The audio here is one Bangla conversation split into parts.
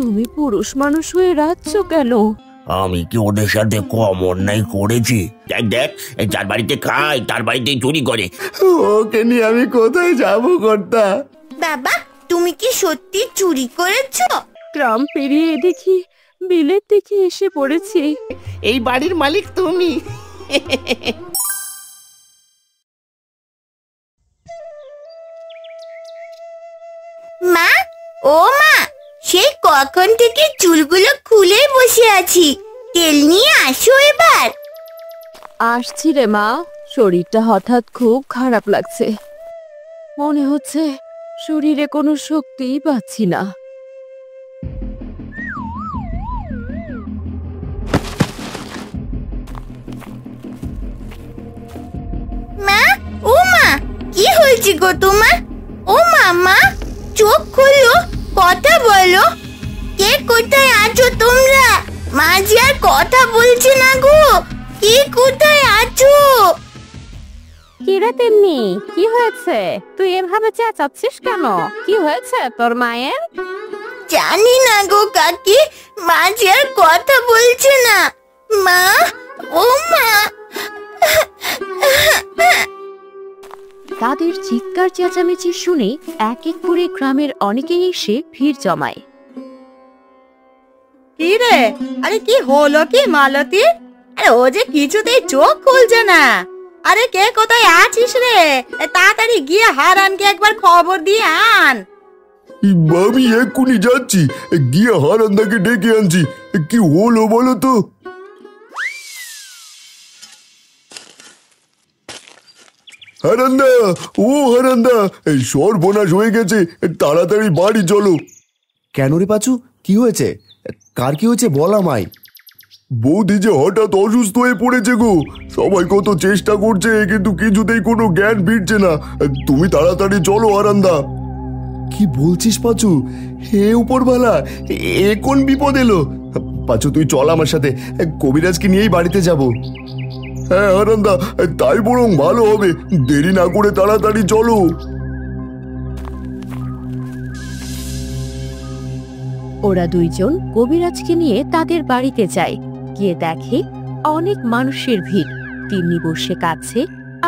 তুমি পুরুষ মানুষ হয়ে রাখছো কেন? আমি কি ওদের সাথে কম অন্যায় করেছি? দেখ দেখ, যার বাড়িতে খাই তার বাড়িতে চুরি করে। ওকে নিয়ে আমি কোথায় যাব কর্তা? বাবা, তুমি কি সত্যি চুরি করেছো? গ্রাম পেরিয়ে দেখি বিলের দিকে এসে পড়েছি। এই বাড়ির মালিক তুমি। মা, ও মা, সেই কখন থেকে চুলগুলো খুলে বসে আছি, তেল নিয়ে আসো এবার। আসছি রে মা, শরীরটা হঠাৎ খুব খারাপ লাগছে। মনে হচ্ছে শরীরে কোনো শক্তিই পাচ্ছি না। মা, ও মা, কি হয়েছে গো তোমার? ও মামা, চোখ খোলো, কথা বলো। কে কোথায় আছো তোমরা? মাঝি আর কথা বলছে না গো। কে কোথায় আছো? কিরে তেমনি, কি হয়েছে? তুই এভাবে চেঁচাচ্ছিস কেন? কি হয়েছে তোর মায়ের? জানি না গো কাকি, মাঝি আর কথা বলছে না। মা, ও মা। তাদের চিৎকার চেঁচামেচি শুনে এক এক করে গ্রামের অনেকেই এসে ভিড় জমায়। কি রে, আরে কি হলো কি মালতী? আরে ও যে কিছুতেই চোখ খুলছে না। আরে কে কোথায় আছিস রে? তাড়াতাড়ি গিয়ে হারানকে একবার খবর দিয়ে আন। আমি এক্ষুনি যাচ্ছি, গিয়ে হারান্দাকে ডেকে আনছি। কি হলো বলো তো? হারান্দা, ও হারান্দা, এই সর্বনাশ হয়ে গেছে, তাড়াতাড়ি বাড়ি চলো। কেন রে পাচু, কি হয়েছে? কার কি হয়েছে বল আমায়। বৌদি যে হঠাৎ অসুস্থ হয়ে পড়েছে গো। সবাই কত চেষ্টা করছে কিন্তু কিছুতেই কোনো জ্ঞান ফিরছে না। তুমি তাড়াতাড়ি চলো হারান্দা। কি বলছিস পাচু? হে উপরওয়ালা, এ কোন বিপদ এলো? পাচু তুই চল আমার সাথে, কবিরাজকে নিয়েই বাড়িতে যাব। হ্যাঁ হারান্দা, তাই বরং ভালো হবে। দেরি না করে তাড়াতাড়ি চলো। ওরা দুইজন কবিরাজকে নিয়ে তাদের বাড়িতে যায়। গিয়ে দেখে অনেক মানুষের ভিড়, তিন্নি বসে কাছে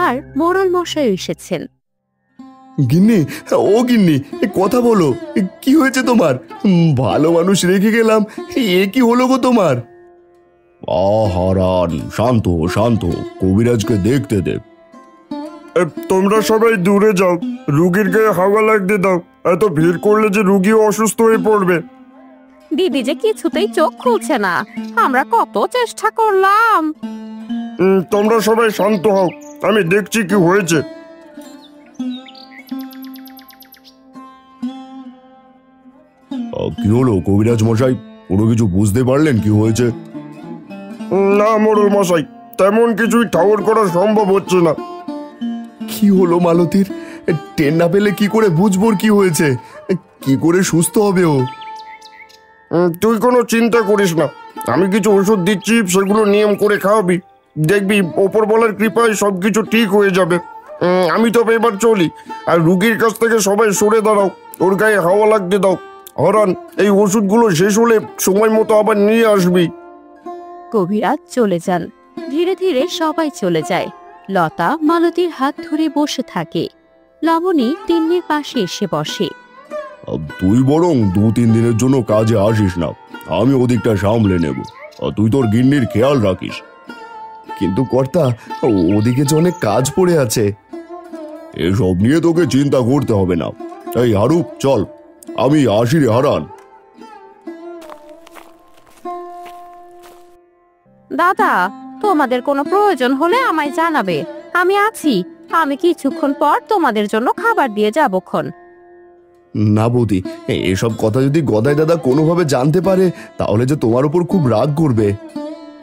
আর মোড়ল মশাই এসেছেন। গিন্নি, ও গিন্নি, কথা বলো, কি হয়েছে তোমার? ভালো মানুষ রেখে গেলাম, এ কি হলো গো তোমার? হারান, শান্ত শান্ত, কবিরাজকে দেখতে দে। তোমরা সবাই দূরে যাও, রুগীর গায়ে হাওয়া লাগতে দাও। এত ভিড় করলে যে রুগীও অসুস্থ হয়ে পড়বে। দিদি যে কিছুতেই চোখ খুলছে না, আমরা কত চেষ্টা করলাম। তোমরা সবাই শান্ত হও, আমি দেখছি কি হয়েছে। কি হলো কবিরাজ মশাই, কোনো কিছু বুঝতে পারলেন কি হয়েছে? না মোড়ল মশাই, তেমন কিছুই ঠাউর করা সম্ভব হচ্ছে না। কি হলো মালতীর? টের না পেলে কি করে বুঝবো কি হয়েছে? কি করে সুস্থ হবে ও? তুই কোনো চিন্তা করিস না, আমি কিছু ওষুধ দিচ্ছি, সেগুলো নিয়ম করে খাওয়াবি, দেখবি ওপরওয়ালার কৃপায় সবকিছু ঠিক হয়ে যাবে। আমি তবে এবার চলি, আর রুগীর কাছ থেকে সবাই সরে দাঁড়াও, ওর গায়ে হাওয়া লাগতে দাও। হরান, এই ওষুধগুলো শেষ হলে সময় মতো আবার নিয়ে আসবি। কবিরাজ চলে যান। ধীরে ধীরে সবাই চলে যায়। লতা মালতীর হাত ধরে বসে থাকে। লবণী তিন্নির পাশে এসে বসে। তুই বরং 2-3 দিনের জন্য কাজে আসিস না, আমি ওদিকটা সামলে নেব। তুই তোর গিন্নির খেয়াল রাখিস। কিন্তু কর্তা, ওদিকে যে অনেক কাজ পড়ে আছে। এসব নিয়ে তোকে চিন্তা করতে হবে না। এই হারু, চল, আমি আসি রে হারান। দাদা, তোমাদের কোনো প্রয়োজন হলে আমায় জানাবে, আমি আছি। আমি কিছুক্ষণ পর তোমাদের জন্য খাবার দিয়ে যাবক্ষণ। না বৌদি, এসব কথা যদি গদাই দাদা কোনোভাবে জানতে পারে তাহলে যে তোমার উপর খুব রাগ করবে।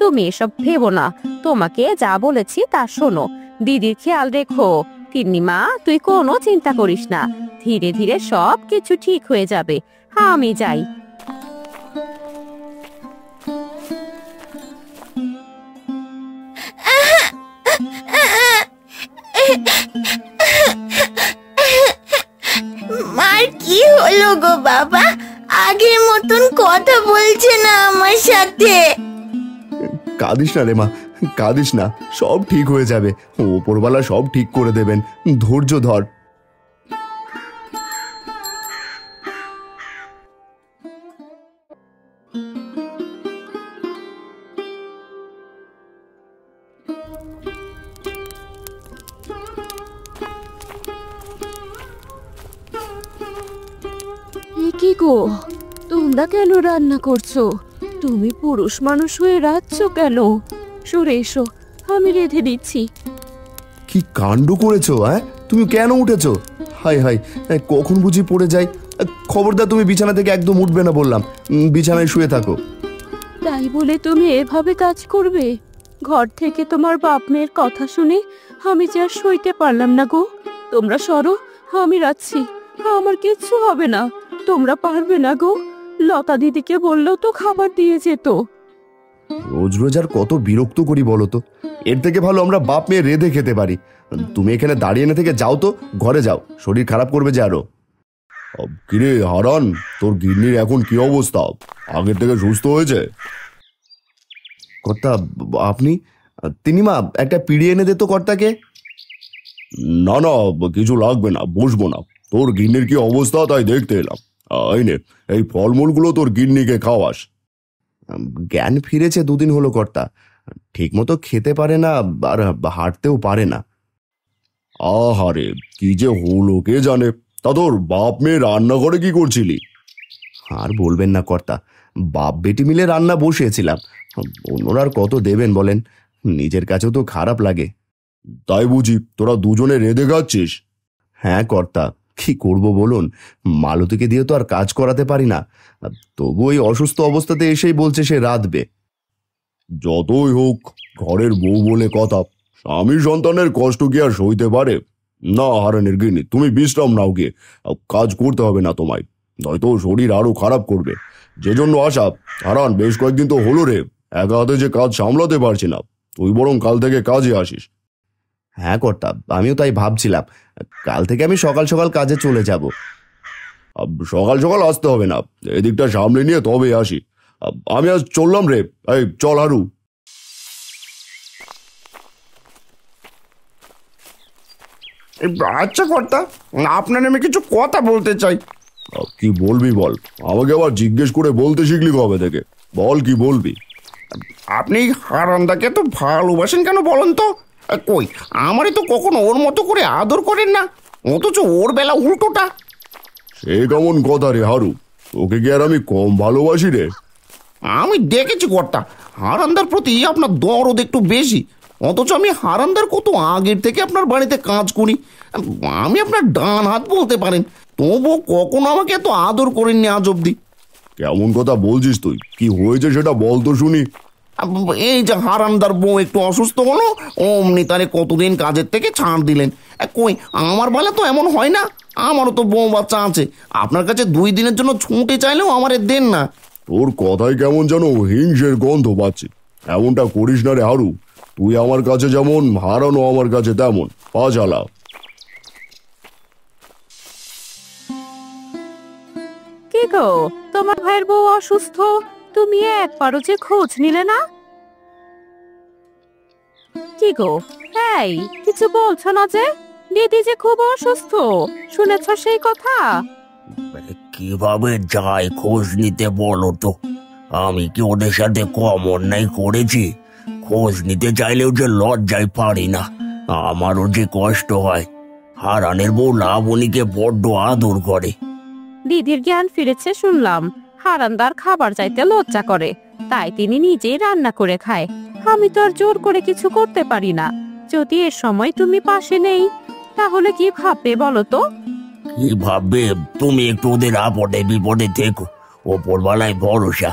তুমি এসব ভেবো না, তোমাকে যা বলেছি তা শোনো। দিদির খেয়াল রেখো। তিন্নিমা, তুই কোনো চিন্তা করিস না, ধীরে ধীরে সব কিছু ঠিক হয়ে যাবে। আমি যাই। মার কি হলো গো বাবা? আগের মতন কথা বলছে না আমার সাথে। কাঁদিস না রে মা, কাঁদিস না, সব ঠিক হয়ে যাবে। ওপরওয়ালা সব ঠিক করে দেবেন, ধৈর্য ধর। কি গো, তোমরা কেন রান্না করছো? তুমি পুরুষ মানুষ হয়ে রাঁধছো কেন? সরে এসো, আমি রেঁধে দিচ্ছি। কি কাণ্ড করেছো? তুমি কেন উঠেছো? হাই হাই, কখন বুঝি পড়ে যাই। খবরদার তুমি বিছানা থেকে একদম উঠবে না বললাম, বিছানায় শুয়ে থাকো। তাই বলে তুমি এভাবে কাজ করবে? ঘর থেকে তোমার বাপ মেয়ের কথা শুনে আমি যে আর সইতে পারলাম না গো। তোমরা সরো, আমি রাখছি, আমার কিচ্ছু হবে না। তোমরা পারবে না গো, লতা দিদিকে বললেও তো খাবার দিয়ে যেত। রোজ রোজ আর কত বিরক্ত করি বলো তো। এর থেকে ভালো আমরা বাপ মেয়ে রেঁধে খেতে পারি। তুমি এখানে দাঁড়িয়ে না থেকে যাও তো, ঘরে যাও, শরীর খারাপ করবে যে আরো। কিরে হারান, তোর গিন্নির এখন কি অবস্থা? আগের থেকে সুস্থ হয়েছে? কর্তা আপনি? তিনি মা একটা পিড়ি এনে দে তো কর্তাকে। না না, কিছু লাগবে না, বসবো না। তোর গিন্নির কি অবস্থা তাই দেখতে এলাম। এই নে, এই ফলমূলগুলো তোর গিন্নিকে খাওয়াস। জ্ঞান ফিরেছে দুদিন হলো কর্তা, ঠিক মতো খেতে পারে না আর হাঁটতেও পারে না। আহারে, কি যে হলো কে জানে। তা তোর বাপ মেয়ে রান্নাঘরে কি করছিলি? আর বলবেন না কর্তা, বাপ বেটি মিলে রান্না বসিয়েছিলাম। অন্যরা আর কত দেবেন বলেন, নিজের কাছেও তো খারাপ লাগে। তাই বুঝি তোরা দুজনে রেঁধে খাচ্ছিস? হ্যাঁ কর্তা, কি করব বলুন, মালতীকে দিয়ে তো আর কাজ করাতে পারি না। তবু ওই অসুস্থ অবস্থাতে এসেই বলছে সে রাঁধবে। যতই হোক, ঘরের বউ বলে কথা, স্বামী সন্তানের কষ্ট কি আর সইতে পারে? না হারানের গিন্নি, তুমি বিশ্রাম নাও, গিয়ে কাজ করতে হবে না তোমায়, নয়তো শরীর আরো খারাপ করবে। যে জন্য আসা। হারান, বেশ কয়েকদিন তো হলো রে, একা হাতে যে কাজ সামলাতে পারছি না, তুই বরং কাল থেকে কাজে আসিস। হ্যাঁ কর্তা, আমিও তাই ভাবছিলাম, কাল থেকে আমি সকাল সকাল কাজে চলে যাব। সকাল সকাল আসতে হবে না, এদিকটা সামলে নিয়ে তবে আসি। আমি আজ চললাম রে, এই চল হারু। আচ্ছা কর্তা, আপনার আমি কিছু কথা বলতে চাই। কি বলবি বল, আমাকে আবার জিজ্ঞেস করে বলতে শিখলি কবে থেকে? বল কি বলবি। আপনি হারান্দাকে তো ভালোবাসেন কেন বলেন তো? কই, আমারই তো কখনো ওর মতো করে আদর করেন না, অথচ ওর বেলা উল্টোটা। সে কেমন কথা রে হারু, তোকে কি আর আমি কম ভালোবাসি রে? আমি দেখেছি কর্তা, হারান্দার প্রতি আপনার দরদ একটু বেশি, অথচ আমি হারান্দার কত আগের থেকে আপনার বাড়িতে কাজ করি। আমি আপনার ডান হাত বলতে পারেন, তবুও কখনো আমাকে এত আদর করেননি আজ অব্দি। কেমন কথা বলছিস তুই? কি হয়েছে সেটা বল তো শুনি। এই যে হারান্দার বউ একটু অসুস্থ হলো, অমনি তারে কতদিন কাজের থেকে ছাড় দিলেন। কই, আমার বেলা তো এমন হয় না, আমারও তো বউ বাচ্চা আছে। আপনার কাছে 2 দিনের জন্য ছুটে চাইলেও আমার দেন না। তোর কথায় কেমন যেন হিংসের গন্ধ পাচ্ছি। এমনটা করিস না রে হারু, তুই আমার কাছে যেমন, হারানো আমার কাছে তেমন। পা চালা। কি গো, তোমার ভাইয়ের বউ অসুস্থ, তুমি একবারও যে খোঁজ নিলে না? কি গো, এই কিছু বলছো না যে? দিদি যে খুব অসুস্থ, শুনেছ সেই কথা? কিভাবে যাই খোঁজ নিতে বলো তো? আমি কি ওদের সাথে কম অন্যায় করেছি? খোঁজ নিতে চাইলেও যে লজ্জায় পারি না, আমারও যে কষ্ট হয়। হারানের বউ লাবণীকে বড্ড আদর করে। দিদির জ্ঞান ফিরেছে শুনলাম, হারান্দার খাবার চাইতে লজ্জা করে, তাই তিনি নিজেই রান্না করে খায়। আমি তো আর জোর করে কিছু করতে পারি না। যদি এর সময় তুমি পাশে নেই, তাহলে কি ভাববে বলো তো? কি ভাববে? তুমি একটু ওদের আপদে বিপদে থেকো, ওপরওয়ালায় ভরসা।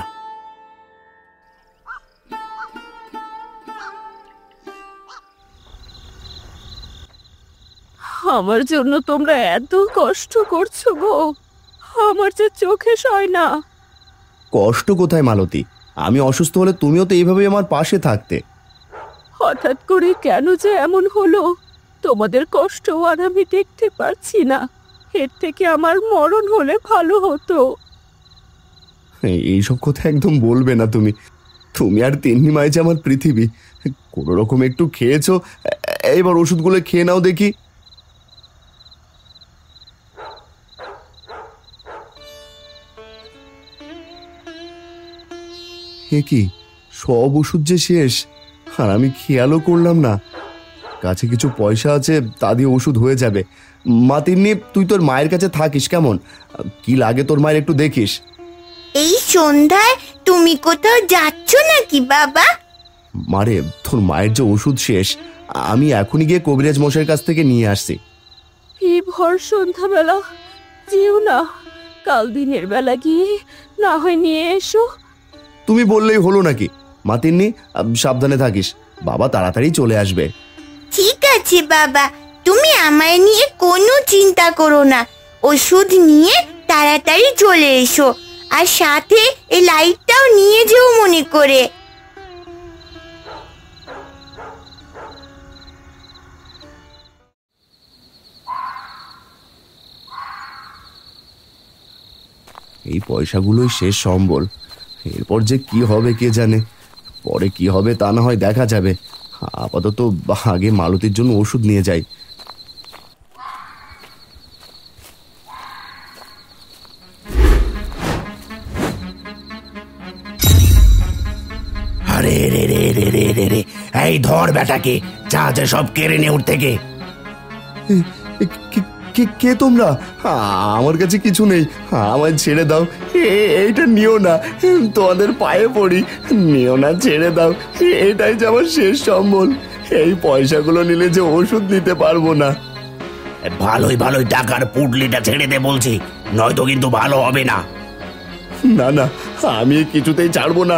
আমার জন্য তোমরা এত কষ্ট করছো গো, আমার যে চোখে সয় না। কষ্ট কোথায় মালতী, আমি অসুস্থ হলে তুমিও তো এইভাবে আমার পাশে থাকতে। হঠাৎ করে কেন যে এমন হলো, তোমাদের কষ্ট আর আমি দেখতে পারছি না। এর থেকে আমার মরণ হলে ভালো হতো। এইসব কথা একদম বলবে না তুমি। তুমি আর তিন্নি মাই যে আমার পৃথিবী। কোনো রকম একটু খেয়েছো, এবার ওষুধগুলো খেয়ে নাও দেখি। হে কি, সব ওষুধ যে শেষ, আর আমি খেয়ালও করলাম না। কাছে কিছু পয়সা আছে, তা দিয়ে ওষুধ হয়ে যাবে। মা তিন্নি, তুই তোর মায়ের কাছে থাকিস কেমন? কি লাগে তোর মায়ের একটু দেখিস। এই সন্ধ্যায় তুমি কোথাও যাচ্ছ নাকি বাবা? মারে, তোর মায়ের যে ওষুধ শেষ, আমি এখনই গিয়ে কবিরাজ মশাইয়ের কাছ থেকে নিয়ে আসছি। এই ভর সন্ধ্যাবেলা যেও না, কাল দিনের বেলা গিয়ে না হয় নিয়ে এসো। তুমি বললেই হলো নাকি? মা তিন্নি, সাবধানে থাকিস, বাবা তাড়াতাড়ি চলে আসবে। ঠিক আছে বাবা, তুমি আমায় নিয়ে কোনো চিন্তা করো না। ওষুধ নিয়ে তাড়াতাড়ি চলে এসো, আর সাথে এই লাইটটাও নিয়ে যেও মনে করে। এই পয়সাগুলোই শেষ সম্বল। এরপর যে কি হবে কে জানে, পরে কি হবে তা না হয় দেখা যাবে। আপাতত আগে মালতীর জন্য ওষুধ নিয়ে যাই। আরে রে রে রে রে রে রে, এই ধর বেটাকে, যা যা সব কেড়ে নে ওর থেকে। কে তোমরা? আমার কাছে কিছু নেই, আমায় ছেড়ে দাও। এইটা নিও না, তোমাদের পায়ে পড়ি, নিও না, ছেড়ে দাও। এটাই যে আমার শেষ সম্বল। এই পয়সাগুলো নিলে যে ওষুধ নিতে পারবো না। ভালোই ভালোই টাকার পুটলিটা ছেড়ে দে বলছি, নয়তো কিন্তু ভালো হবে না। না না, আমি কিছুতেই ছাড়বো না।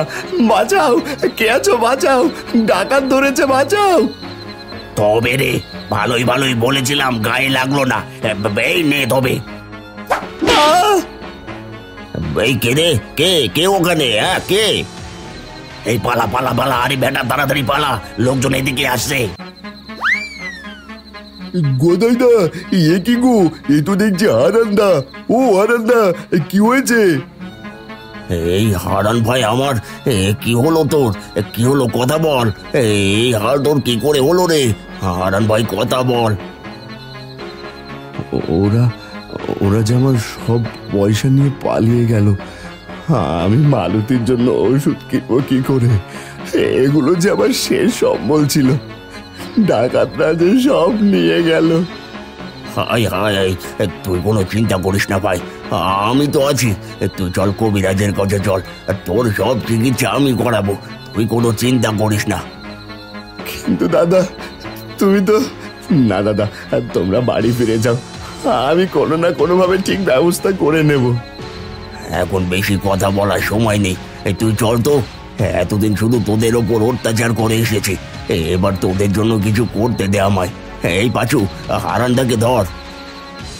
বাঁচাও, কে আছো? বাঁচাও, ডাকাত ধরেছে, বাঁচাও। তবে রে, ভালোই ভালোই বলেছিলাম, গায়ে লাগলো না। এই নে তবে। এই কে রে? কে কে ওখানে? হ্যাঁ কে? এই পালা পালা পালা, আরে বেটা তাড়াতাড়ি পালা, লোকজন এদিকে আসছে। গোদাইদা, এ কি গো? এই তো দেখছি হারান্দা। ও হারান্দা, কি হয়েছে? এই হারান ভাই আমার, কি হলো তোর? কি হলো, কথা বল। এই হার তোর কি করে হলো রে? হারান ভাই কথা বল। ওরা ওরা যে আমার সব পয়সা নিয়ে পালিয়ে গেল। আমি মালতীর জন্য ওষুধ কিনবো কি করে? এগুলো যে আমার শেষ সম্বল ছিল, ডাকাতরা যে সব নিয়ে গেল। হাই হাই, তুই কোনো চিন্তা করিস না ভাই, আমি তো আছি। তুই চল কবিরাজের কাছে চল, তোর সব চিকিৎসা আমি করাবো, তুই কোনো চিন্তা করিস না। কিন্তু দাদা, তুমি তো... না দাদা, তোমরা বাড়ি ফিরে যাও, আমি কোনো না কোনোভাবে ঠিক ব্যবস্থা করে নেব। এখন বেশি কথা বলার সময় নেই, তুই চল তো। এতদিন শুধু তোদের ওপর অত্যাচার করে এসেছি, এবার তোদের জন্য কিছু করতে দে আমায়। এই পাচু, হারানদাকে ধর।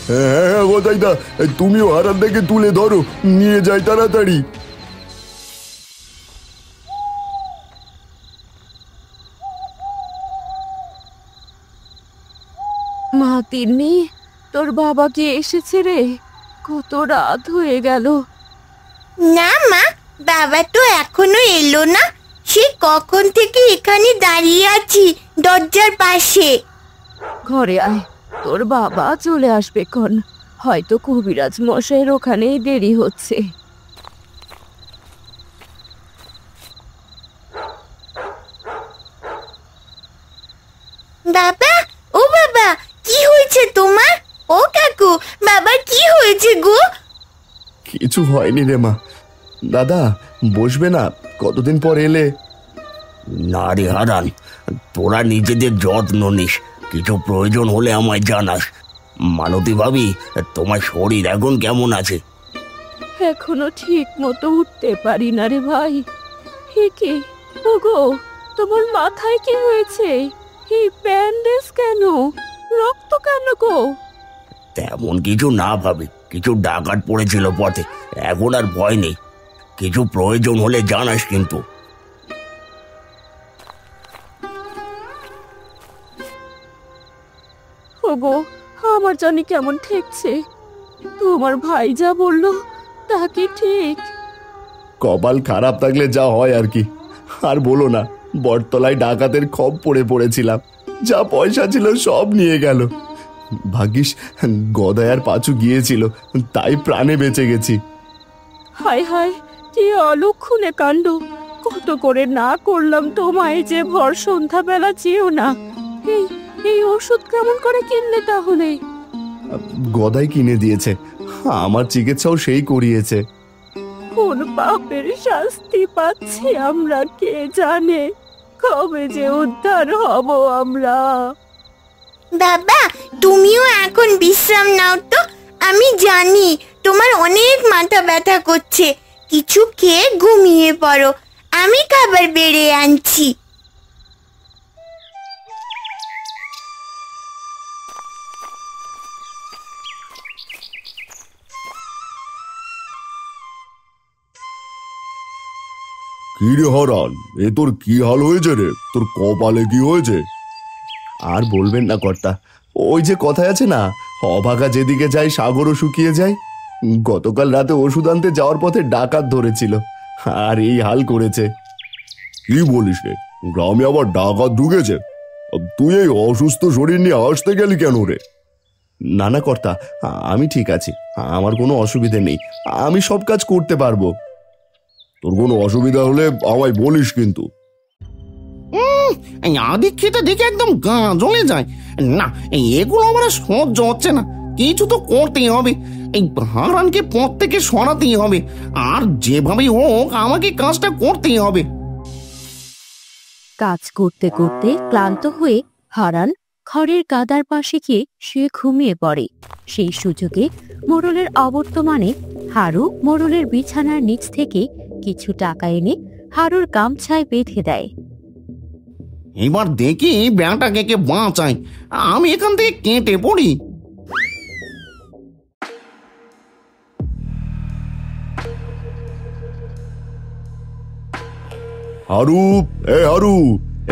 হ্যাঁ গোদাইদা, তুমিও হারানদাকে তুলে ধরো, নিয়ে যাই তাড়াতাড়ি। মা তিন্নি, তোর বাবা কি এসেছে রে? কত রাত হয়ে গেল। না মা, বাবা তো এখনো এলো না। সে কখন থেকে এখানে দাঁড়িয়ে আছি দরজার পাশে। ঘরে আয়, তোর বাবা চলে আসবে ক্ষণ। হয়তো কবিরাজ মশাইয়ের ওখানেই দেরি হচ্ছে। বাবা, ও বাবা, কি হয়েছে তোমার? ও কাকু, বাবা কি হয়েছে গো? কিছু হয়নি রে মা। দাদা, বসবে না? কতদিন পর এলে। না রে হারান, তোরা নিজেদের যত্ন নিস, কিছু প্রয়োজন হলে আমায় জানাস। মালতী ভাবি, তোমার শরীর এখন কেমন আছে? এখনো ঠিক মতো উঠতে পারি না রে ভাই। হে কি ওগো, তোমার মাথায় কি হয়েছে? এই ব্যান্ডেজ কেন? রক্ত কেন গো? তেমন কিছু না ভাবি, কিছু ডাকাত পড়েছিল পথে, এখন আর ভয় নেই। কিছু প্রয়োজন হলে জানাস কিন্তু। ওগো, আমার জানি কেমন ঠেকছে। তোমার ভাই যা বললো তা কি ঠিক? কপাল খারাপ থাকলে যা হয় আর কি। আর বলো না, বটতলায় ডাকাতের খপ পড়েছিলাম, যা পয়সা ছিল সব নিয়ে গেল। ভাগ্যিস গদাই আর পাঁচু গিয়েছিল, তাই প্রাণে বেঁচে গেছি। হায় হায়, কি অলক্ষণে কাণ্ড! কত করে না করলাম তোমায় যে ভর সন্ধ্যাবেলা চেয়েও না। এই এই ওষুধ কেমন করে কিনলে তাহলে? গদাই কিনে দিয়েছে, আমার চিকিৎসাও সেই করিয়েছে। কোন পাপের শাস্তি পাচ্ছি আমরা কে জানে, কবে যে উদ্ধার হব আমরা। বাবা, তুমিও এখন বিশ্রাম নাও তো। আমি জানি তোমার অনেক মাথা ব্যথা করছে, কিছু খেয়ে ঘুমিয়ে পড়ো, আমি খাবার বেড়ে আনছি। কি রে হারান, এ তোর কি হাল হয়েছে রে? তোর কপালে কি হয়েছে? আর বলবেন না কর্তা, ওই যে কথায় আছে না, অভাগা যেদিকে যায় সাগরও শুকিয়ে যায়। গতকাল রাতে ওষুধ আনতে যাওয়ার পথে ডাকাত ধরেছিল, আর এই হাল করেছে। কি বলিস রে, গ্রামে আবার ডাকাত ঢুকেছে? তুই এই অসুস্থ শরীর নিয়ে আসতে গেলি কেন রে? না না কর্তা, আমি ঠিক আছি, আমার কোনো অসুবিধে নেই, আমি সব কাজ করতে পারবো। তোর কোনো অসুবিধা হলে আমায় বলিস কিন্তু। আদিক খেতে দেখে একদম গা জ্বলে যায়। না, এগুলো আমার আর সহ্য হচ্ছে না, কিছু তো করতেই হবে। এই হারানকে পথ থেকে সরাতেই হবে, আর যেভাবেই হোক আমাকে কাজটা করতেই হবে। কাজ করতে করতে ক্লান্ত হয়ে হারান খড়ের গাদার পাশে গিয়ে শুয়ে ঘুমিয়ে পড়ে। সেই সুযোগে মোড়লের অবর্তমানে হারু মোড়লের বিছানার নিচ থেকে কিছু টাকা এনে হারুর গামছায় বেঁধে দেয়। এবার দেখি ব্যাটাকে কে বাঁচাই, আমি এখান থেকে কেটে পড়ি। হারু, হারু,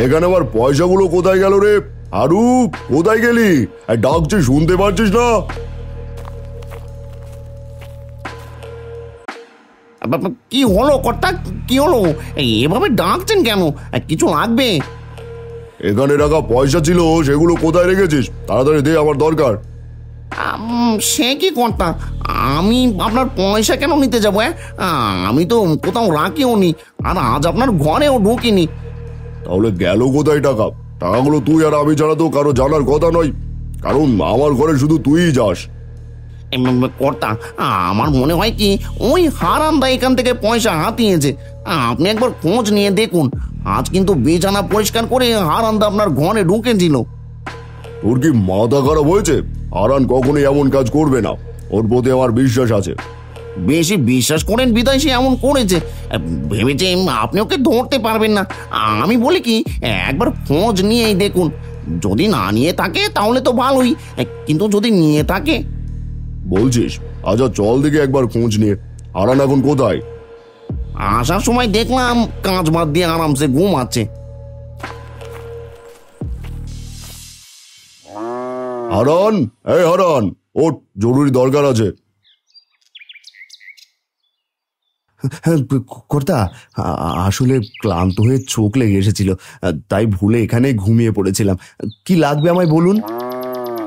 এখানে আমার পয়সাগুলো কোথায় গেল রে? হারু, কোথায় গেলি? ডাকছি, শুনতে পারছিস না? কি হলো কর্তা, কি হলো? এভাবে ডাকছেন কেন? কিছু লাগবে? এখানে রাখা পয়সা ছিল, সেগুলো কোথায় রেখেছিস? তাড়াতাড়ি দে, আমার দরকার। সে কি কর্তা, আমি আপনার পয়সা কেন নিতে যাবো? আমি তো কোথাও রাখিও নি, আর আজ আপনার ঘরেও ঢুকিনি। তাহলে গেল কোথায় টাকা? টাকাগুলো তুই আর আমি ছাড়া তো কারো জানার কথা নয়, কারণ আমার ঘরে শুধু তুইই যাস। কর্তা, আমার মনে হয় কি ওই হারান্দা এখান থেকে পয়সা হাতিয়েছে। আপনি একবার খোঁজ নিয়ে দেখুন, আজ কিন্তু বিছানা পরিষ্কার করে হারান্দা আপনার ঘরে ঢুকেছিল। তোর কি মাথা খারাপ হয়েছে? হারান কখনোই এমন কাজ করবে না, ওর প্রতি আমার বিশ্বাস আছে। বেশি বিশ্বাস করেন বিদায় সে এমন করেছে, ভেবেছে আপনি ওকে ধরতে পারবেন না। আমি বলি কি, একবার খোঁজ নিয়েই দেখুন, যদি না নিয়ে থাকে তাহলে তো ভালোই, কিন্তু যদি নিয়ে থাকে। বলছিস? আচ্ছা চল দিকে একবার খোঁজ নিয়ে। হারান এখন কোথায়? আসার সময় দেখলাম কাঁচ বাদ দিয়ে আরামসে ঘুমাচ্ছে। হারান, হারান, ওঠ, জরুরি দরকার আছে। কর্তা, আসলে ক্লান্ত হয়ে চোখ লেগে এসেছিল, তাই ভুলে এখানে ঘুমিয়ে পড়েছিলাম। কি লাগবে আমায় বলুন।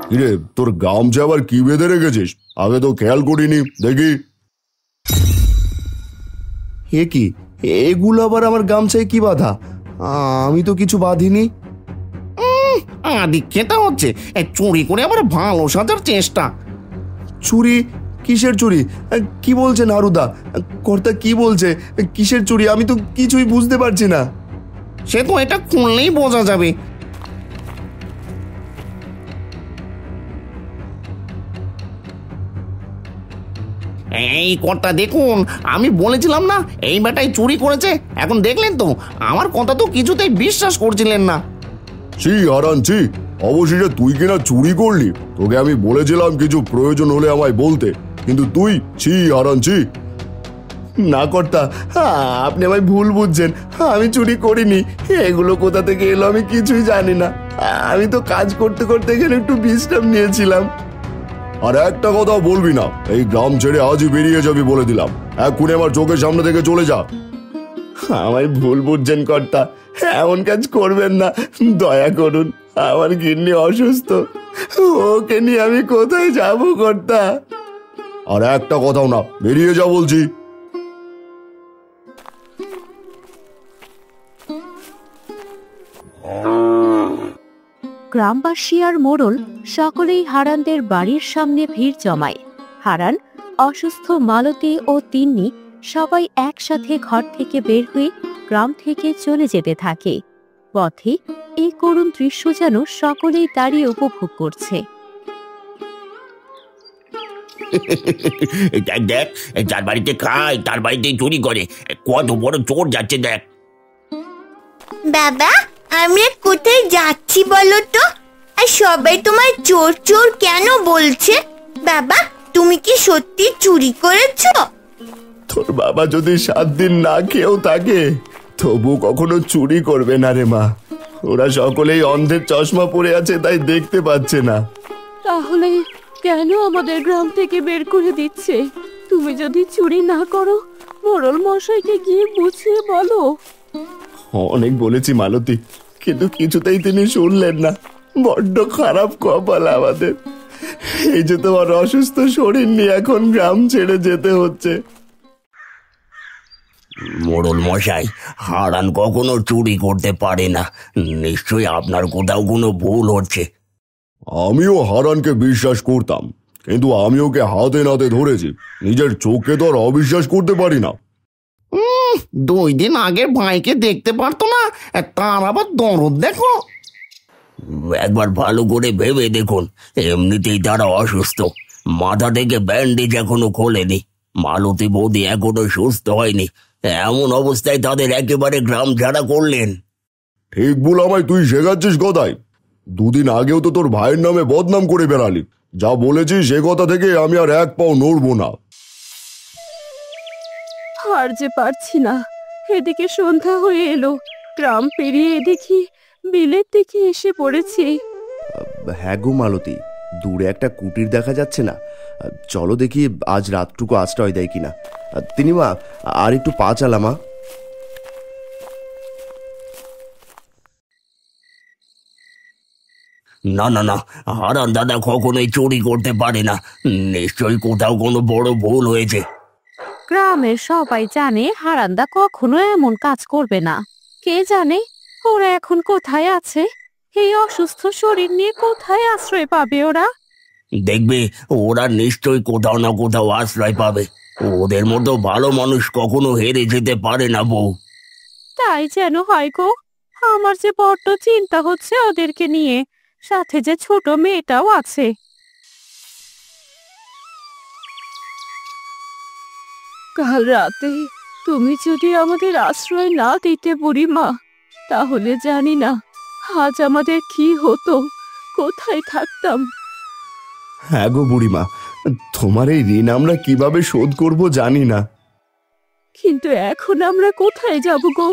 কিরে, তোর গামছা আবার কি বেঁধে রেখেছিস? আগে তো খেয়াল করিনি, দেখি। এ কি, এগুলো আবার আমার গামছায় কি বাঁধা? আমি তো কিছু বাঁধিনি। দীক্ষেতা হচ্ছে চুরি করে আবার ভালো সাজার চেষ্টা। চুরি? কিসের চুরি? কি বলছেন হারুদা? কর্তা কি বলছে? কিসের চুরি? আমি তো কিছুই বুঝতে পারছি না। সে তো এটা খুললেই বোঝা যাবে। এই কর্তা দেখুন, আমি বলেছিলাম না এই বেটাই চুরি করেছে। এখন দেখলেন তো, আমার কথা তো কিছুতেই বিশ্বাস করছিলেন না। ছি হারান, ছি, অবশেষে তুই কিনা চুরি করলি। তোকে আমি বলেছিলাম কিছু প্রয়োজন হলে আমায় বলতে, কিন্তু তুই, ছি হারান, ছি। না কর্তা, আপনি আমায় ভুল বুঝছেন, আমি চুরি করিনি। এগুলো কোথা থেকে এলো আমি কিছুই জানি না। আমি তো কাজ করতে করতে এখানে একটু বিশ্রাম নিয়েছিলাম। আর একটা কথাও বলবি না। এই গ্রাম ছেড়ে আজই বেরিয়ে যাবি বলে দিলাম। এক্ষুনি আমার চোখের সামনে থেকে চলে যা। আমায় ভুল বুঝছেন কর্তা, এমন কাজ করবেন না, দয়া করুন। আমার গিন্নি অসুস্থ, ওকে নিয়ে আমি কোথায় যাব কর্তা? আর একটা কথাও না, বেরিয়ে যা বলছি। গ্রামবাসী আর মোড়ল সকলেই হারানদের বাড়ির সামনে ভিড় জমায়। হারান, অসুস্থ মালতী ও তিন্নি সবাই একসাথে ঘর থেকে বের হয়ে গ্রাম থেকে চলে যেতে থাকে। পথে এই করুণ দৃশ্য যেন সকলেই দাঁড়িয়ে উপভোগ করছে। দেখ দেখ, যার বাড়িতে খায় তার বাড়িতে চুরি করে, কত বড় চোর যাচ্ছে দেখ। বাবা, আমরা কোথায় যাচ্ছি বলো তো? আর সবাই তোমার চোর চোর কেন বলছে? বাবা, তুমি কি সত্যি চুরি করেছো? তোর বাবা যদি 7 দিন না খেয়েও থাকে তবু কখনো চুরি করবে না রে মা। ওরা সকলেই অন্ধের চশমা পরে আছে, তাই দেখতে পাচ্ছে না। তাহলে কেন আমাদের গ্রাম থেকে বের করে দিচ্ছে? তুমি যদি চুরি না করো, মোড়ল মশাইকে গিয়ে বুঝিয়ে বলো। অনেক বলেছি মালতী, কিন্তু কিছুতেই তিনি শুনলেন না। বড্ড খারাপ কপাল আমাদের। এই যে তোমার অসুস্থ শরীর নিয়ে এখন গ্রাম ছেড়ে যেতে হচ্ছে। মোড়ল মশাই, হারান কখনো চুরি করতে পারে না। নিশ্চয়ই আপনার কোথাও কোনো ভুল হচ্ছে। আমিও হারানকে বিশ্বাস করতাম, কিন্তু আমি ওকে হাতে নাতে ধরেছি। নিজের চোখে তো আর অবিশ্বাস করতে পারি না। 2 দিন আগের ভাইকে দেখতে পারতো না, তার আবার দরদ দেখো। একবার ভালো করে ভেবে দেখুন, এমনিতেই তারা অসুস্থ, মাথা থেকে ব্যান্ডেজ এখনো খোলেনি। মালতী বৌদি এখনো সুস্থ হয়নি, এমন অবস্থায় তাদের একেবারে গ্রাম ছাড়া করলেন। ঠিক ভুল আমায় তুই শেখাচ্ছিস কথায়? 2 দিন আগেও তো তোর ভাইয়ের নামে বদনাম করে বেড়ালি। যা বলেছিস সে কথা থেকে আমি আর 1 পাও নড়বো না। আর যে পারছি না। এদিকে সন্ধ্যা হয়ে এলো, গ্রাম পেরিয়ে দেখি বিলের দিকে এসে পড়েছি। হ্যাঁ গো মালতী, দূরে একটা কুটির দেখা যাচ্ছে না? চলো দেখি আজ রাতটুকু আশ্রয় দেয় কিনা। তিনি মা, আর একটু পা চালামা। না না না, হারান দাদা কখনোই চুরি করতে পারে না। নিশ্চয়ই কোথাও কোনো বড় ভুল হয়েছে। গ্রামের সবাই জানে হারান্দা কখনো এমন কাজ করবে না। কে জানে ওরা এখন কোথায় আছে? এই অসুস্থ শরীর নিয়ে কোথায় আশ্রয় পাবে ওরা? দেখবে, ওরা নিশ্চয়ই কোথাও না কোথাও আশ্রয় পাবে। ওদের মতো ভালো মানুষ কখনো হেরে যেতে পারে না বউ। তাই যেন হয় গো। আমার যে বড্ড চিন্তা হচ্ছে ওদেরকে নিয়ে, সাথে যে ছোট মেয়েটাও আছে। কাল রাতে তুমি যদি আমাদের আশ্রয় না দিতে বুড়িমা, তাহলে জানি না আজ আমাদের কি হতো, কোথায় থাকতাম। হ্যাঁ গো বুড়িমা, তোমার এই ঋণ আমরা কিভাবে শোধ করব জানি না। কিন্তু এখন আমরা কোথায় যাব গো?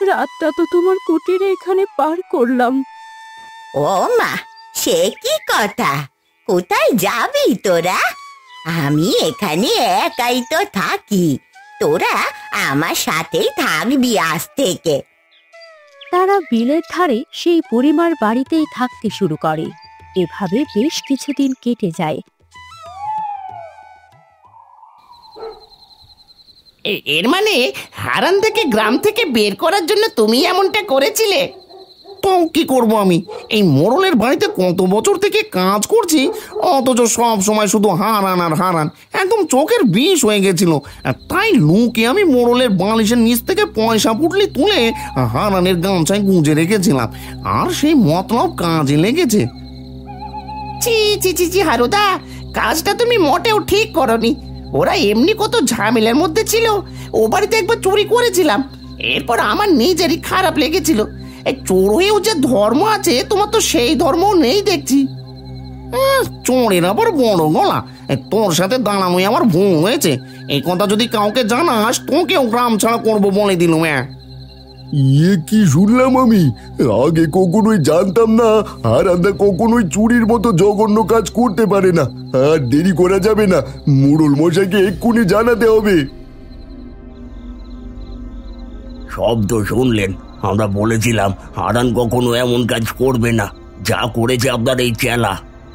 রাতটা তো তোমার কুটিরে এখানে পার করলাম। ও মা, সে কি কথা? কোথায় যাবি তোরা? আমি এখানে একাই তো থাকি, তোরা আমার সাথেই থাকবি আজ থেকে। তারা বিলের ধারে সেই বুড়িমার বাড়িতেই থাকতে শুরু করে। এভাবে বেশ কিছুদিন কেটে যায়। এর মানে হারান থেকে গ্রাম থেকে বের করার জন্য তুমি এমনটা করেছিলে? তো কি করব আমি? এই মোড়লের বাড়িতে কত বছর থেকে কাজ করছি, অথচ সব সময় শুধু হারান আর হারান। একদম চোখের বিষ হয়ে গেছিল। তাই লুকে আমি মোড়লের বালিশের নিচ থেকে পয়সা পুটলি তুলে হারানের গামছায় গুঁজে রেখেছিলাম, আর সেই মতলব কাজে লেগেছে। ছি ছি ছি ছি হারুদা, কাজটা তুমি মোটেও ঠিক করনি। ওরা এমনি কত ঝামেলার মধ্যে ছিল। ও বাড়িতে একবার চুরি করেছিলাম, এরপর আমার নিজেরই খারাপ লেগেছিল। এই চোর হয়েও যে ধর্ম আছে, তোমার তো সেই ধর্মও নেই দেখছি। চোরের আবার বড় গলা। তোর সাথে দাঁড়ানোই আমার ভুল হয়েছে। এই কথা যদি কাউকে জানাস, তোকেও গ্রাম ছাড়া করবো বলে দিলুম। কি শুনলাম আমি? আগে কখনোই জানতাম না হারান্দা কখনোই চুরির মতো জঘন্য কাজ করতে পারে না। আর দেরি করা যাবে না, মোড়ল মশাইকে এক্ষুনি জানাতে হবে। সব তো শুনলেন, আমরা বলেছিলাম হারান কখনো এমন কাজ করবে না। যা করেছে আপনার এই চেলা,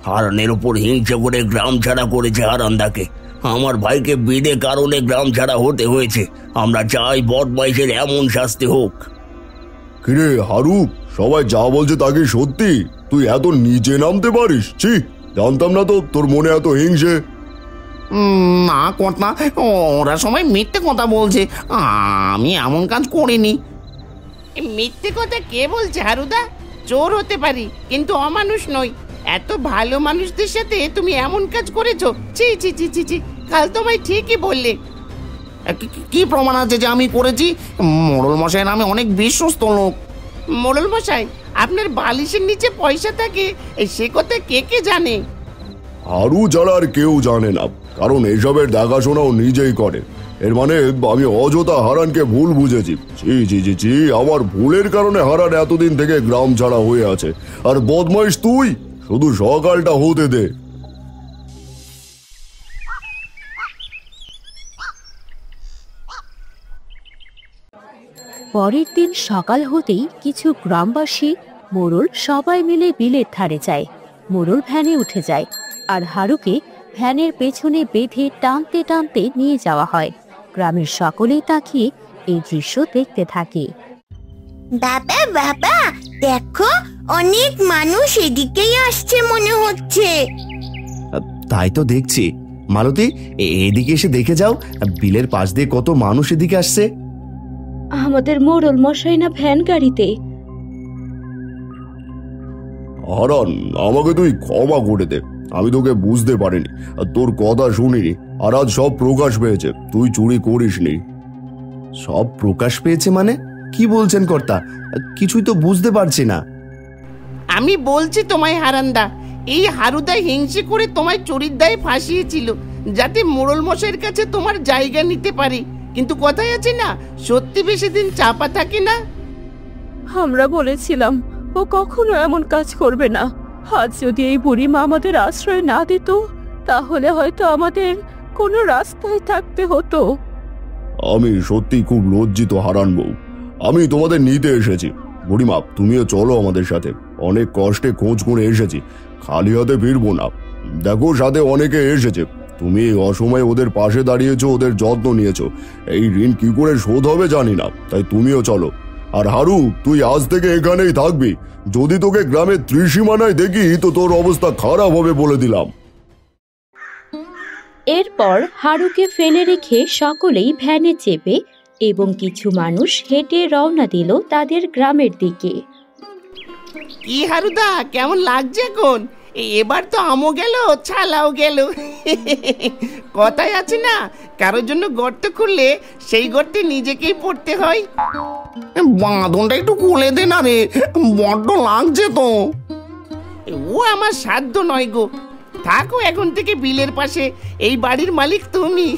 হারানের উপর হিংসা করে গ্রাম ছাড়া করেছে হারান্দাকে। আমার ভাইকে বিনা কারণে গ্রাম ছাড়া হতে হয়েছে। আমরা চাই বদমাইশের এমন শাস্তি হোক। কিরে হারু, সবাই যা বলছে তা কি সত্যি? তুই এত নিচে নামতে পারিস? ছি, জানতাম না তো তোর মনে এত হিংসে। না কর্তা, ওরা সবাই মিথ্যে কথা বলছে, আমি এমন কাজ করিনি। মিথ্যে কথা কে বলছে হারুদা? চোর হতে পারি কিন্তু অমানুষ নই। এত ভালো মানুষদের সাথে তুমি এমন কাজ করেছো? ছি ছি ছি ছি ছি, কাল তোমায় ঠিকই বললে। কি প্রমাণ আছে যে আমি করেছি? মোড়ল মশাইয়ের নামে অনেক বিশ্বস্ত লোক। মোড়ল মশাই, আপনার বালিশের নিচে পয়সা থাকে সে কথা কে কে জানে? হারু ছাড়া আর কেউ জানে না, কারণ এসবের দেখাশোনাও নিজেই করে। এর মানে আমি অযথা হারানকে ভুল বুঝেছি। জি জি জি জি, আমার ভুলের কারণে হারান এতদিন থেকে গ্রাম ছাড়া হয়ে আছে। আর বদমাইশ তুই, শুধু সকালটা হতে দে। পরের দিন সকাল হতেই কিছু গ্রামবাসী, মোড়ল সবাই মিলে বিলের ধারে যায়। মোড়ল ভ্যানে উঠে যায় আর হারুকে ভ্যানের পেছনে বেঁধে টানতে টানতে নিয়ে যাওয়া হয়। গ্রামের সকলেই তাকিয়ে এই দৃশ্য দেখতে থাকে। বাবা বাবা, দেখো অনেক মানুষ এদিকেই আসছে মনে হচ্ছে। তাই তো দেখছি। মালতী, এদিকে এসে দেখে যাও, বিলের পাশ দিয়ে কত মানুষ এদিকে আসছে। আমাদের মোড়ল মশাই না ভ্যান গাড়িতে। হারান, আমাকে তুই ক্ষমা করে দে, আমি তোকে বুঝতে পারিনি, আর তোর কথা শুনিনি। আর আজ সব প্রকাশ পেয়েছে তুই চুরি করিসনি। সব প্রকাশ পেয়েছে মানে? কি বলছেন কর্তা? কিছুই তো বুঝতে পারছি না। আমি বলছি তোমায় হারান্দা, এই হারুদা হিংসে করে তোমায় চুরির দায়ে ফাঁসিয়েছিল যাতে মোড়ল মশাইয়ের কাছে তোমার জায়গা নিতে পারে। কিন্তু কথাই আছে না, সত্যি বেশি দিন চাপা থাকে না। আমরা বলেছিলাম ও কখনো এমন কাজ করবে না। আজ যদি এই বুড়িমা আমাদের আশ্রয় না দিত, তাহলে হয়তো আমাদের কোনো রাস্তায় থাকতে হতো। আমি সত্যি খুব লজ্জিত হারান বউ। আমি তোমাদের নিতে এসেছি। বুড়িমা, তুমিও চলো আমাদের সাথে। অনেক কষ্টে খোঁজ করে এসেছি, খালি হাতে ফিরবো না। দেখো, সাথে অনেকে এসেছে। তুমি এই অসময়ে ওদের পাশে দাঁড়িয়েছো, ওদের যত্ন নিয়েছো। এই ঋণ কি করে শোধ হবে জানি না, তাই তুমিও চলো। আর হারু, তুই আজ থেকে এখানেই থাকবি। যদি তোকে গ্রামের ত্রিসীমানায় দেখি তো তোর অবস্থা খারাপ হবে বলে দিলাম। এরপর হারুকে ফেলে রেখে সকলেই ভ্যানে চেপে এবং কিছু মানুষ হেঁটে রওনা দিল তাদের গ্রামের দিকে। কি হারুদা, কেমন লাগছে এখন? এবার তো আমও গেল, ছালাও গেল। কথাই আছে না, কারোর জন্য গর্ত খুললে সেই গর্তে নিজেকেই পড়তে হয়। বাঁধনটা একটু খুলে দে না রে, বড্ড লাগছে তো। ও আমার সাধ্য নয় গো। থাকো এখন থেকে বিলের পাশে, এই বাড়ির মালিক তুমি।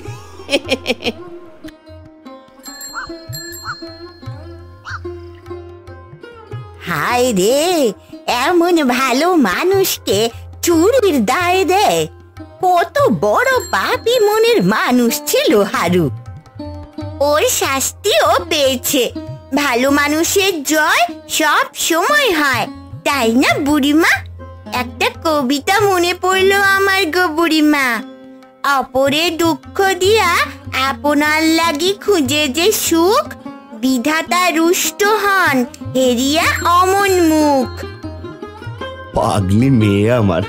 হায় রে, এমন ভালো মানুষকে চুরির দায়ে দেয়। কত বড় পাপী মনের মানুষ ছিল হারু। ওর শাস্তিও পেয়েছে। ভালো মানুষের জয় সব সময় হয়, তাই না বুড়িমা? একটা কবিতা মনে পড়লো আমার গো বুড়িমা। অপরে দুঃখ দিয়া আপনার লাগি খুঁজে যে সুখ, বিধাতা রুষ্ট হন হেরিয়া অমন মুখ। পাগলি মেয়ে আমার।